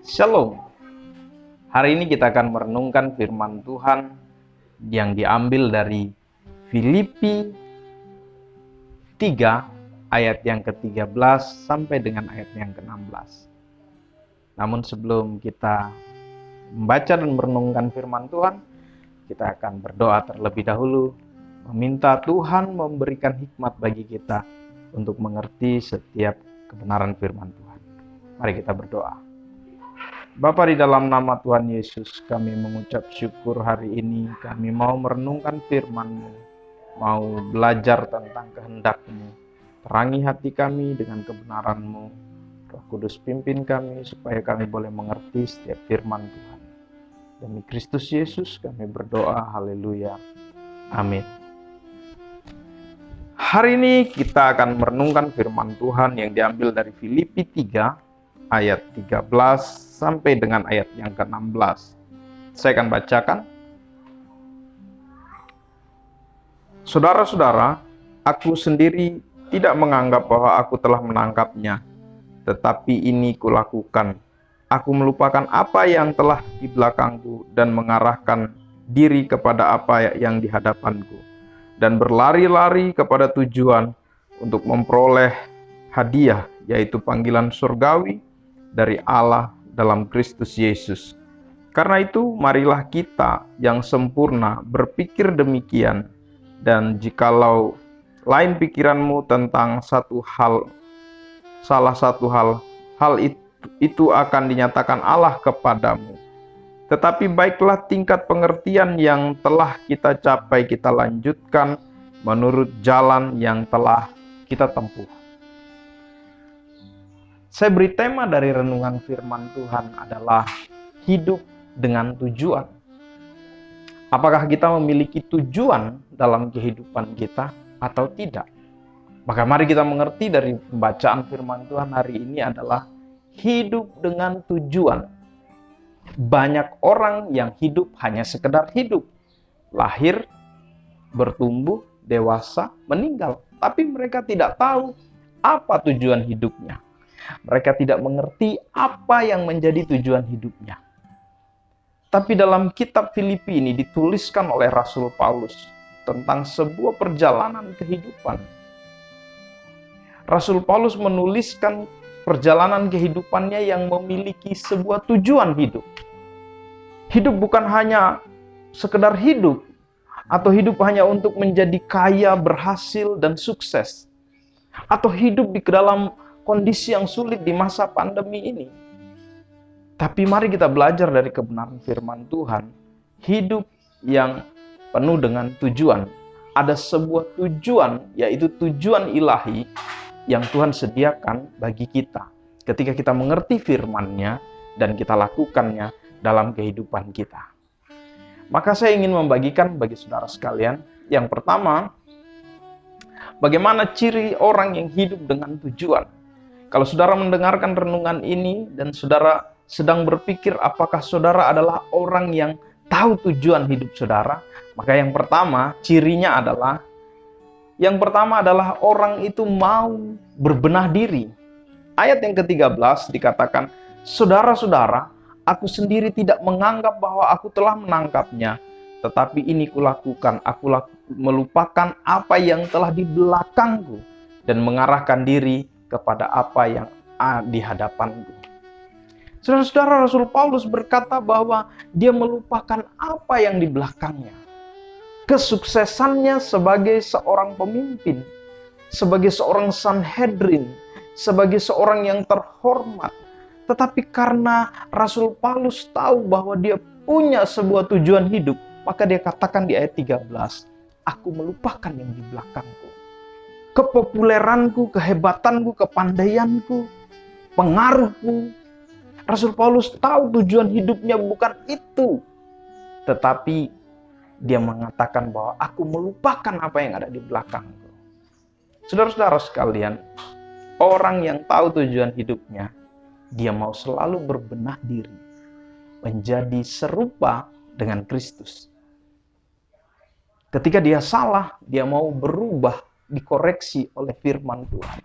Shalom. Hari ini kita akan merenungkan firman Tuhan yang diambil dari Filipi 3 ayat yang ke-13 sampai dengan ayat yang ke-16. Namun sebelum kita membaca dan merenungkan firman Tuhan, kita akan berdoa terlebih dahulu, meminta Tuhan memberikan hikmat bagi kita untuk mengerti setiap kebenaran firman Tuhan. Mari kita berdoa. Bapa, di dalam nama Tuhan Yesus, kami mengucap syukur hari ini. Kami mau merenungkan firman-Mu, mau belajar tentang kehendak-Mu. Terangi hati kami dengan kebenaran-Mu. Roh Kudus pimpin kami supaya kami boleh mengerti setiap firman Tuhan. Demi Kristus Yesus kami berdoa, haleluya, amin. Hari ini kita akan merenungkan firman Tuhan yang diambil dari Filipi 3 ayat 13 sampai dengan ayat yang ke-16. Saya akan bacakan. Saudara-saudara, aku sendiri tidak menganggap bahwa aku telah menangkapnya, tetapi ini kulakukan. Aku melupakan apa yang telah di belakangku dan mengarahkan diri kepada apa yang di hadapanku, dan berlari-lari kepada tujuan untuk memperoleh hadiah, yaitu panggilan surgawi dari Allah dalam Kristus Yesus. Karena itu, marilah kita yang sempurna berpikir demikian, dan jikalau lain pikiranmu tentang salah satu hal itu akan dinyatakan Allah kepadamu. Tetapi baiklah tingkat pengertian yang telah kita capai kita lanjutkan menurut jalan yang telah kita tempuh. Saya beri tema dari renungan firman Tuhan adalah hidup dengan tujuan. Apakah kita memiliki tujuan dalam kehidupan kita atau tidak? Maka mari kita mengerti dari pembacaan firman Tuhan hari ini adalah hidup dengan tujuan. Banyak orang yang hidup hanya sekedar hidup. Lahir, bertumbuh, dewasa, meninggal. Tapi mereka tidak tahu apa tujuan hidupnya. Mereka tidak mengerti apa yang menjadi tujuan hidupnya. Tapi dalam kitab Filipi ini dituliskan oleh Rasul Paulus tentang sebuah perjalanan kehidupan. Rasul Paulus menuliskan perjalanan kehidupannya yang memiliki sebuah tujuan hidup. Hidup bukan hanya sekedar hidup, atau hidup hanya untuk menjadi kaya, berhasil, dan sukses. Atau hidup di dalam kondisi yang sulit di masa pandemi ini. Tapi mari kita belajar dari kebenaran firman Tuhan. Hidup yang penuh dengan tujuan. Ada sebuah tujuan, yaitu tujuan ilahi yang Tuhan sediakan bagi kita. Ketika kita mengerti firman-Nya dan kita lakukannya dalam kehidupan kita. Maka saya ingin membagikan bagi saudara sekalian. Yang pertama, bagaimana ciri orang yang hidup dengan tujuan. Kalau saudara mendengarkan renungan ini dan saudara sedang berpikir apakah saudara adalah orang yang tahu tujuan hidup saudara, maka yang pertama cirinya adalah orang itu mau berbenah diri. Ayat yang ke-13 dikatakan, saudara-saudara, aku sendiri tidak menganggap bahwa aku telah menangkapnya, tetapi ini kulakukan, aku melupakan apa yang telah di belakangku dan mengarahkan diri kepada apa yang di hadapanku. Saudara-saudara, Rasul Paulus berkata bahwa dia melupakan apa yang di belakangnya. Kesuksesannya sebagai seorang pemimpin, sebagai seorang Sanhedrin, sebagai seorang yang terhormat. Tetapi karena Rasul Paulus tahu bahwa dia punya sebuah tujuan hidup, maka dia katakan di ayat 13, aku melupakan yang di belakangku. Kepopuleranku, kehebatanku, kepandaianku, pengaruhku. Rasul Paulus tahu tujuan hidupnya bukan itu. Tetapi dia mengatakan bahwa aku melupakan apa yang ada di belakangku. Saudara-saudara sekalian, orang yang tahu tujuan hidupnya, dia mau selalu berbenah diri, menjadi serupa dengan Kristus. Ketika dia salah, dia mau berubah, dikoreksi oleh firman Tuhan.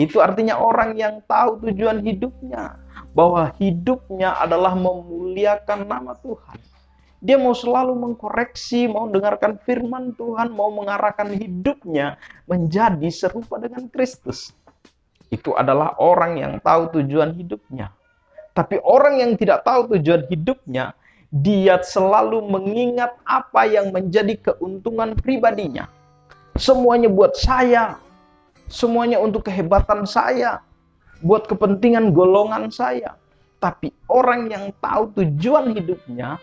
Itu artinya orang yang tahu tujuan hidupnya, bahwa hidupnya adalah memuliakan nama Tuhan. Dia mau selalu mengkoreksi, mau dengarkan firman Tuhan, mau mengarahkan hidupnya menjadi serupa dengan Kristus. Itu adalah orang yang tahu tujuan hidupnya. Tapi orang yang tidak tahu tujuan hidupnya, dia selalu mengingat apa yang menjadi keuntungan pribadinya. Semuanya buat saya, semuanya untuk kehebatan saya, buat kepentingan golongan saya. Tapi orang yang tahu tujuan hidupnya,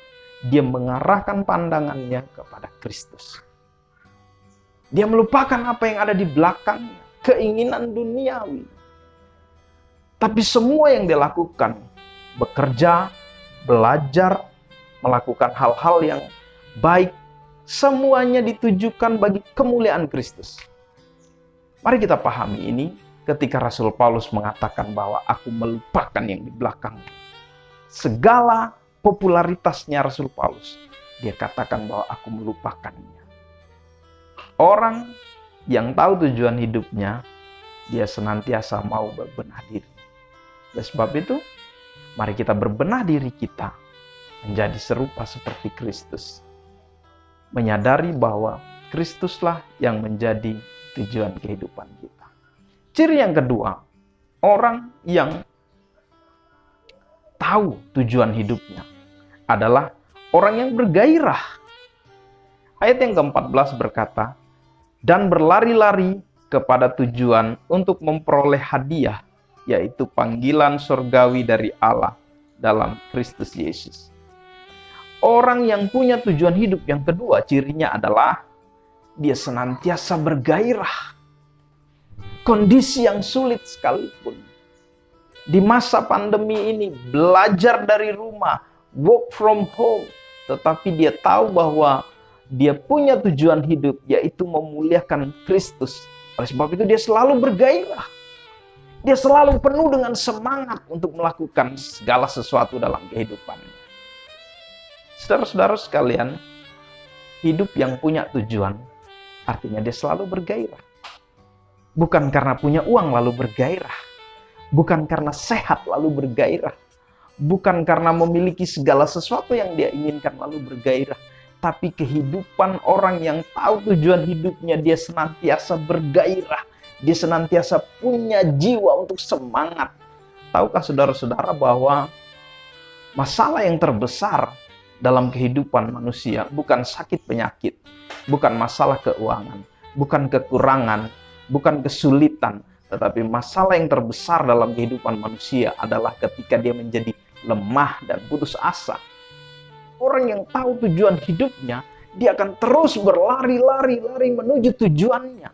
dia mengarahkan pandangannya kepada Kristus. Dia melupakan apa yang ada di belakangnya, keinginan duniawi. Tapi semua yang dia lakukan, bekerja, belajar, melakukan hal-hal yang baik, semuanya ditujukan bagi kemuliaan Kristus. Mari kita pahami ini ketika Rasul Paulus mengatakan bahwa aku melupakan yang di belakang. Segala popularitasnya Rasul Paulus, dia katakan bahwa aku melupakannya. Orang yang tahu tujuan hidupnya, dia senantiasa mau berbenah diri. Oleh sebab itu, mari kita berbenah diri kita menjadi serupa seperti Kristus. Menyadari bahwa Kristuslah yang menjadi tujuan kehidupan kita. Ciri yang kedua, orang yang tahu tujuan hidupnya adalah orang yang bergairah. Ayat yang ke-14 berkata, dan berlari-lari kepada tujuan untuk memperoleh hadiah, yaitu panggilan surgawi dari Allah dalam Kristus Yesus. Orang yang punya tujuan hidup yang kedua, cirinya adalah dia senantiasa bergairah. Kondisi yang sulit sekalipun. Di masa pandemi ini, belajar dari rumah, work from home, tetapi dia tahu bahwa dia punya tujuan hidup, yaitu memuliakan Kristus. Oleh sebab itu dia selalu bergairah. Dia selalu penuh dengan semangat untuk melakukan segala sesuatu dalam kehidupannya. Saudara-saudara sekalian, hidup yang punya tujuan, artinya dia selalu bergairah. Bukan karena punya uang lalu bergairah. Bukan karena sehat lalu bergairah. Bukan karena memiliki segala sesuatu yang dia inginkan lalu bergairah. Tapi kehidupan orang yang tahu tujuan hidupnya, dia senantiasa bergairah. Dia senantiasa punya jiwa untuk semangat. Tahukah saudara-saudara bahwa masalah yang terbesar dalam kehidupan manusia bukan sakit penyakit, bukan masalah keuangan, bukan kekurangan, bukan kesulitan, tetapi masalah yang terbesar dalam kehidupan manusia adalah ketika dia menjadi lemah dan putus asa. Orang yang tahu tujuan hidupnya, dia akan terus berlari-lari menuju tujuannya.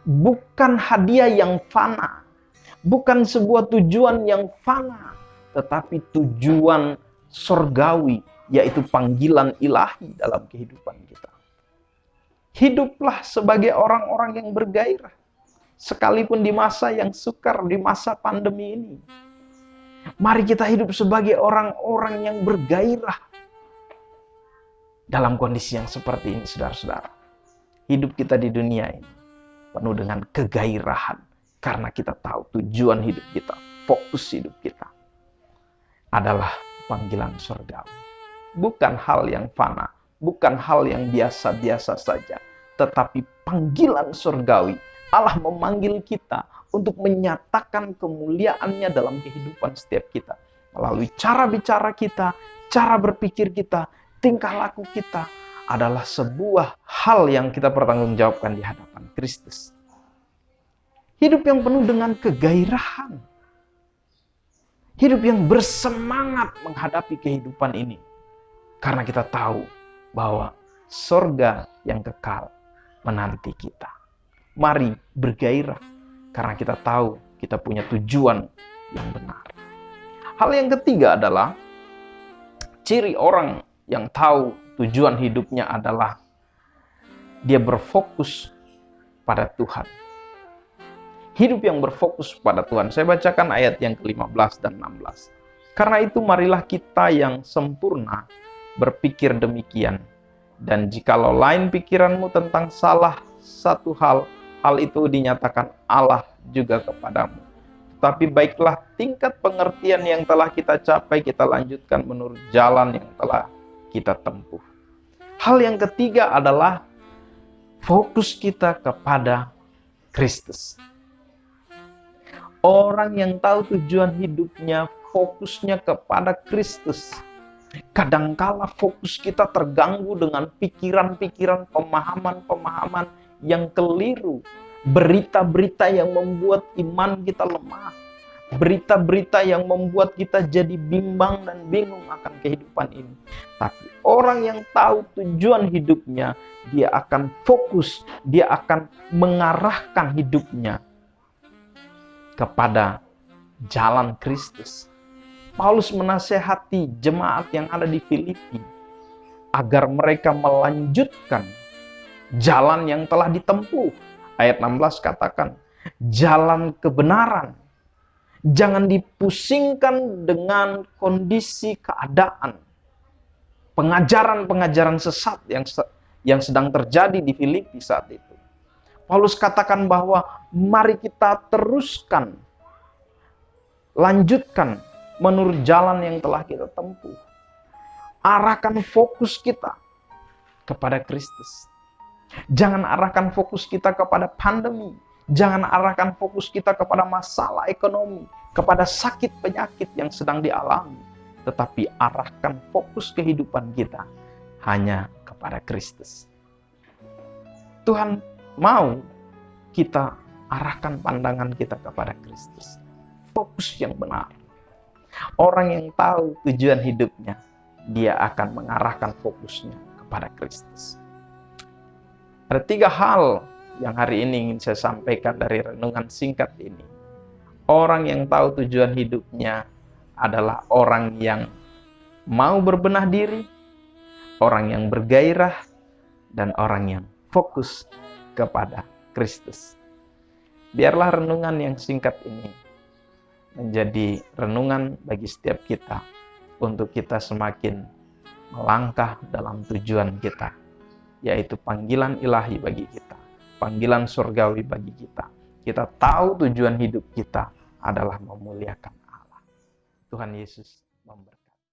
Bukan hadiah yang fana, bukan sebuah tujuan yang fana, tetapi tujuan surgawi, yaitu panggilan ilahi dalam kehidupan kita. Hiduplah sebagai orang-orang yang bergairah. Sekalipun di masa yang sukar, di masa pandemi ini. Mari kita hidup sebagai orang-orang yang bergairah. Dalam kondisi yang seperti ini, saudara-saudara. Hidup kita di dunia ini penuh dengan kegairahan. Karena kita tahu tujuan hidup kita, fokus hidup kita adalah panggilan surgawi. Bukan hal yang fana, bukan hal yang biasa-biasa saja, tetapi panggilan surgawi. Allah memanggil kita untuk menyatakan kemuliaannya dalam kehidupan setiap kita. Melalui cara bicara kita, cara berpikir kita, tingkah laku kita adalah sebuah hal yang kita pertanggungjawabkan di hadapan Kristus. Hidup yang penuh dengan kegairahan. Hidup yang bersemangat menghadapi kehidupan ini. Karena kita tahu bahwa surga yang kekal menanti kita. Mari bergairah karena kita tahu kita punya tujuan yang benar. Hal yang ketiga adalah ciri orang yang tahu tujuan hidupnya adalah dia berfokus pada Tuhan. Hidup yang berfokus pada Tuhan. Saya bacakan ayat yang ke-15 dan 16. Karena itu marilah kita yang sempurna berpikir demikian. Dan jikalau lain pikiranmu tentang salah satu hal, hal itu dinyatakan Allah juga kepadamu. tapi baiklah tingkat pengertian yang telah kita capai, kita lanjutkan menurut jalan yang telah kita tempuh. Hal yang ketiga adalah fokus kita kepada Kristus. Orang yang tahu tujuan hidupnya, fokusnya kepada Kristus. Kadangkala fokus kita terganggu dengan pikiran-pikiran, pemahaman-pemahaman yang keliru. Berita-berita yang membuat iman kita lemah. Berita-berita yang membuat kita jadi bimbang dan bingung akan kehidupan ini. Tapi orang yang tahu tujuan hidupnya, dia akan fokus, dia akan mengarahkan hidupnya kepada jalan Kristus. Paulus menasehati jemaat yang ada di Filipi agar mereka melanjutkan jalan yang telah ditempuh. Ayat 16 katakan, jalan kebenaran. Jangan dipusingkan dengan kondisi keadaan. Pengajaran-pengajaran sesat yang sedang terjadi di Filipi saat itu. Paulus katakan bahwa mari kita teruskan, lanjutkan menurut jalan yang telah kita tempuh. Arahkan fokus kita kepada Kristus. Jangan arahkan fokus kita kepada pandemi. Jangan arahkan fokus kita kepada masalah ekonomi, kepada sakit penyakit yang sedang dialami. Tetapi arahkan fokus kehidupan kita hanya kepada Kristus. Tuhan mau kita arahkan pandangan kita kepada Kristus. Fokus yang benar. Orang yang tahu tujuan hidupnya, dia akan mengarahkan fokusnya kepada Kristus. Ada 3 hal yang hari ini ingin saya sampaikan dari renungan singkat ini. Orang yang tahu tujuan hidupnya adalah orang yang mau berbenah diri, orang yang bergairah, dan orang yang fokus kepada Kristus. Biarlah renungan yang singkat ini menjadi renungan bagi setiap kita untuk kita semakin melangkah dalam tujuan kita, yaitu panggilan ilahi bagi kita, panggilan surgawi bagi kita. Kita tahu tujuan hidup kita adalah memuliakan Allah. Tuhan Yesus memberkati.